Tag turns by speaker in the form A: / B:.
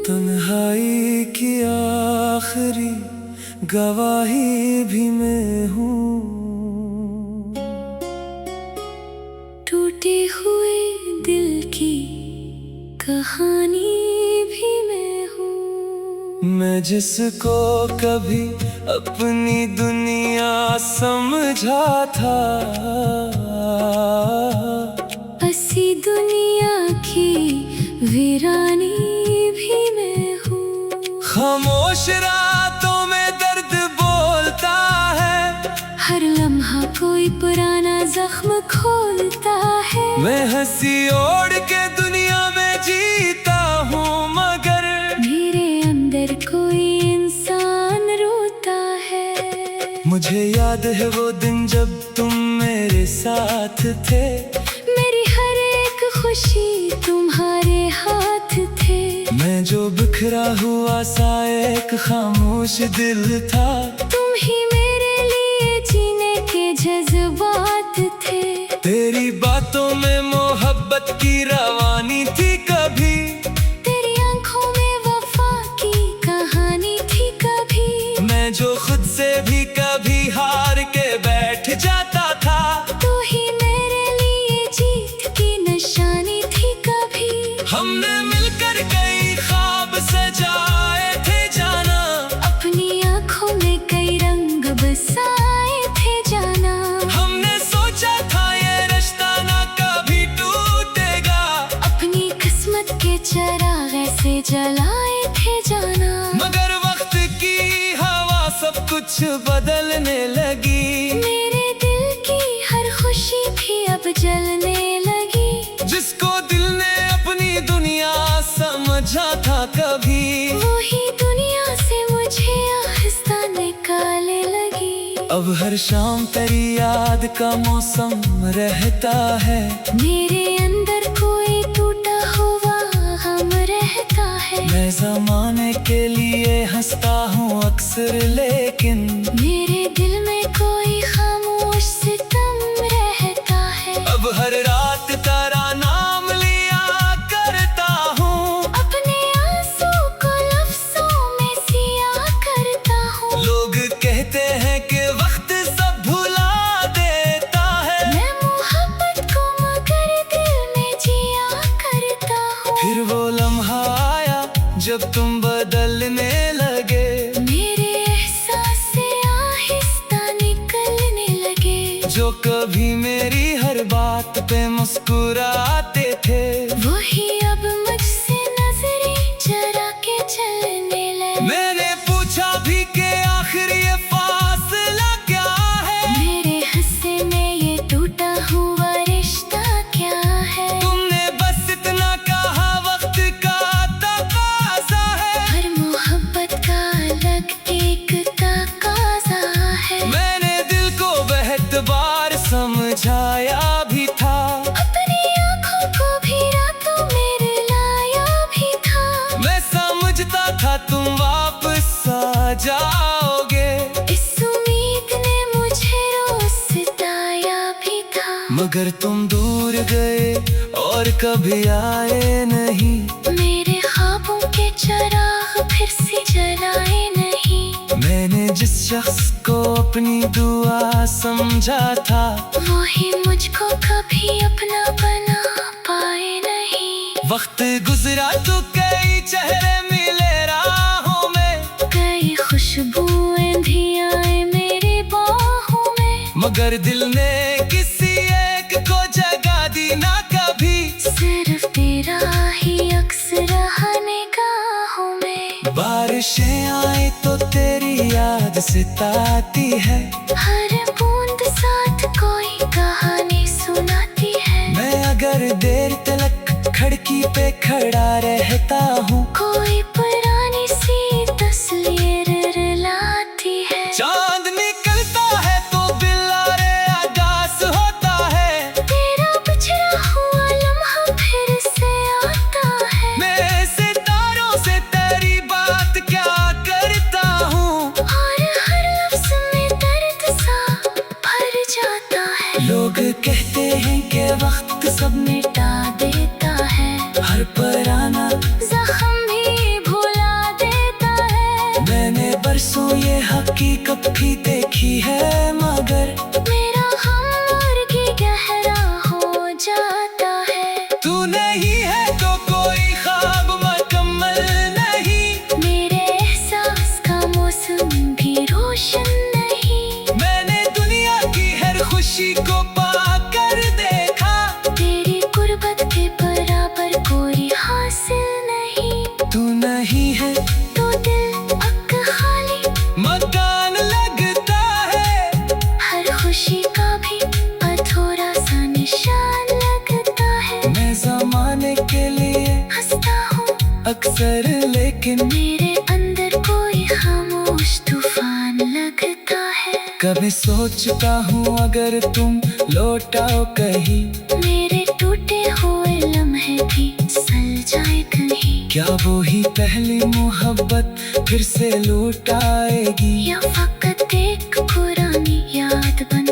A: तन्हाई की आखिरी गवाही भी मैं हूँ,
B: टूटे हुए दिल की कहानी भी मैं हूँ।
A: मैं जिसको कभी अपनी दुनिया समझा था,
B: ऐसी दुनिया की वीरानी भी मैं हूँ।
A: खामोश रातों में दर्द बोलता है,
B: हर लम्हा कोई पुराना जख्म खोलता है।
A: मैं हंसी ओढ़ के दुनिया में जीता हूँ, मगर
B: मेरे अंदर कोई इंसान रोता है।
A: मुझे याद है वो दिन जब तुम मेरे साथ थे,
B: मेरी हर एक खुशी तुम्हारे हाथ थे।
A: मैं जो बिखरा हुआ सा एक खामोश दिल था,
B: तुम ही मेरे लिए जीने के जज्बात थे।
A: तेरी बातों में मोहब्बत की रवानी थी कभी,
B: तेरी आंखों में वफा की कहानी थी कभी।
A: मैं जो खुद से भी कभी हार के बैठ जाता था,
B: तू ही मेरे लिए जीत की निशानी थी कभी।
A: हमने मिलकर कई ख्वाब सजाए थे जाना,
B: अपनी आंखों में कई रंग बसाए थे जाना।
A: हमने सोचा था ये रिश्ता ना कभी टूटेगा,
B: अपनी किस्मत के चिराग ऐसे जलाए थे जाना।
A: मगर वक्त की हवा सब कुछ बदलने लगी।
B: मेरे दिल की हर खुशी भी अब जलने लगी।
A: जिसको दिल ने अपनी दुनिया समझा था कभी,
B: वही दुनिया से मुझे आहिस्ता निकाले लगी।
A: अब हर शाम तेरी याद का मौसम रहता है,
B: मेरे अंदर कोई टूटा हुआ गम रहता है।
A: मैं ज़माने के लिए हंसता हूँ अक्सर, लेकिन
B: मेरे दिल में कोई खामोश सितम रहता है।
A: अब हर रात तेरा नाम लिया करता हूँ,
B: अपने आंसू को लफ्जों में सिया करता हूँ।
A: लोग कहते हैं कि वक्त सब भुला देता है,
B: मैं मोहब्बत को मगर दिल में जिया करता हूँ।
A: फिर वो लम्हा आया जब तुम बदलने लगे,
B: मेरे एहसास से आहिस्ता निकलने लगे।
A: जो कभी मेरी हर बात पे मुस्कुराते थे,
B: वही अब मुझसे नजरें चुरा के चलने लगे।
A: मैंने पूछा भी कि आखिर ये फासला क्या है,
B: मेरे हिस्से में ये टूटा हुआ रिश्ता क्या है।
A: तुमने बस इतना कहा वक्त का तकाज़ा है,
B: हर मोहब्बत का अलग एक तकाज़ा है।
A: मैंने दिल को बहुत बार समझाया भी था,
B: अपनी आंखों को भी रातों में रुलाया भी था।
A: मैं समझता था तुम वापस आ जाओगे,
B: इस उम्मीद ने मुझे रोज सताया भी था।
A: मगर तुम दूर गए और कभी आए नहीं।
B: मेरे ख्वाबों के चिराग फिर से जलाए नहीं।
A: मैंने जिस शख्स को अपनी दुआ समझा था,
B: वही मुझको कभी अपना बना पाए नहीं।
A: वक्त गुजरा तो कई चेहरे मिले राहों में,
B: कई खुशबुएं भी आए मेरे बाहों में।
A: मगर दिल ने किसी एक को जगह दी ना कभी,
B: सिर्फ तेरा ही अक्स रहा निगाहों में।
A: बारिशें आए तो तेरी याद सताती है,
B: हर बूंद साथ कोई कहानी सुनाती है।
A: मैं अगर देर तक खिड़की पे खड़ा रहता हूँ,
B: कोई पुरानी सी तस्वीर रुलाती है।
A: चांद निकलता है तो दिल आरे अदास होता है,
B: तेरा बिछड़ा हुआ लम्हा फिर से आता है।
A: मैं सितारों से तेरी बात क्या करता हूँ,
B: और हर लफ्ज़ में दर्द सा
A: कभी देखी है मगर
B: मेरा हम और की गहरा हो जाता है।
A: तू नहीं है तो कोई ख्वाब मुकम्मल नहीं।
B: मेरे एहसास का मौसम भी रोशन नहीं।
A: मैंने दुनिया की हर खुशी को पाकर देखा।
B: तेरी गुर्बत के बराबर कोई हासिल नहीं।
A: तू नहीं है
B: तो दिल अक खाली
A: मकान लगता है।
B: हर खुशी का भी अधूरा सा निशान लगता है।
A: मैं ज़माने के लिए
B: हंसता हूँ
A: अक्सर लेकिन
B: मेरे अंदर कोई खामोश तूफान लगता है।
A: कभी सोचता हूँ अगर तुम लौटाओ कहीं,
B: मेरे टूटे हुए लम्हे भी सल जाए कहीं।
A: क्या वो ही पहली मोहब्बत फिर से लौट आएगी?
B: या फकत एक पुरानी याद बन